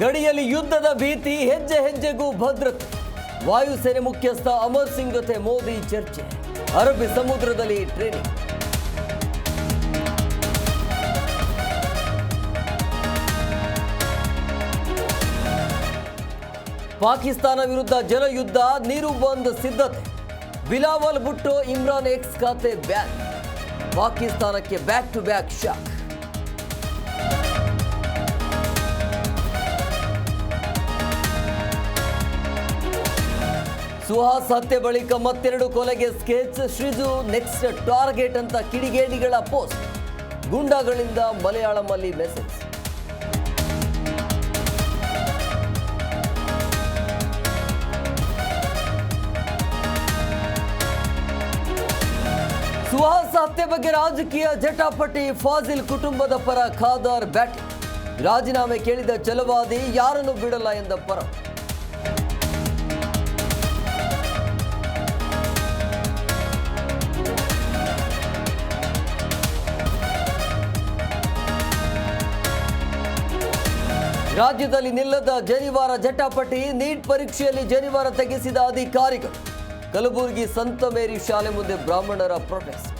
ಗಡಿಯಲ್ಲಿ ಯುದ್ಧದ ಭೀತಿ, ಹೆಜ್ಜೆ ಹೆಜ್ಜೆಗೂ ಭದ್ರತೆ. ವಾಯುಸೇನೆ ಮುಖ್ಯಸ್ಥ ಅಮರ್ ಸಿಂಗ್ ಜೊತೆ ಮೋದಿ ಚರ್ಚೆ. ಅರಬ್ಬಿ ಸಮುದ್ರದಲ್ಲಿ ಟ್ರೇನಿಂಗ್. ಪಾಕಿಸ್ತಾನ ವಿರುದ್ಧ ಜಲಯುದ್ಧ, ನೀರು ಬಂದ್ ಸಿದ್ಧತೆ. ಬಿಲಾವಲ್ ಭುಟ್ಟೋ ಇಮ್ರಾನ್ ಎಕ್ಸ್ ಖಾತೆ ಬ್ಯಾನ್. ಪಾಕಿಸ್ತಾನಕ್ಕೆ back to back shock. Suhas ಹತ್ಯೆ ಬಳಿಕ ಮತ್ತೆರಡು ಕೊಲೆಗೆ ಸ್ಕೆಚ್. ಶ್ರೀಜು ನೆಕ್ಸ್ಟ್ ಟಾರ್ಗೆಟ್ ಅಂತ ಕಿಡಿಗೇಡಿಗಳ ಪೋಸ್ಟ್. ಗೂಂಡಾಗಳಿಂದ ಮಲಯಾಳಂನಲ್ಲಿ ಮೆಸೇಜ್. ಸುಹಾಸ್ ಹತ್ಯೆ ಬಗ್ಗೆ ರಾಜಕೀಯ ಜಟಾಪಟಿ. ಫಾಜಿಲ್ ಕುಟುಂಬದ ಪರ ಖಾದರ್ ಬ್ಯಾಟಿಂಗ್. ರಾಜೀನಾಮೆ ಕೇಳಿದ ಛಲವಾದಿ, ಯಾರನ್ನು ಬಿಡಲ್ಲ ಎಂದ ಪರ. ರಾಜ್ಯದಲ್ಲಿ ನಿಲ್ಲದ ಜನಿವಾರ ಜಟಾಪಟಿ. ನೀಟ್ ಪರೀಕ್ಷೆಯಲ್ಲಿ ಜನಿವಾರ ತೆಗೆಸಿದ ಅಧಿಕಾರಿಗಳು. ಕಲಬುರಗಿ ಸಂತ ಮೇರಿ ಶಾಲೆ ಮುಂದೆ ಬ್ರಾಹ್ಮಣರ ಪ್ರೊಟೆಸ್ಟ್.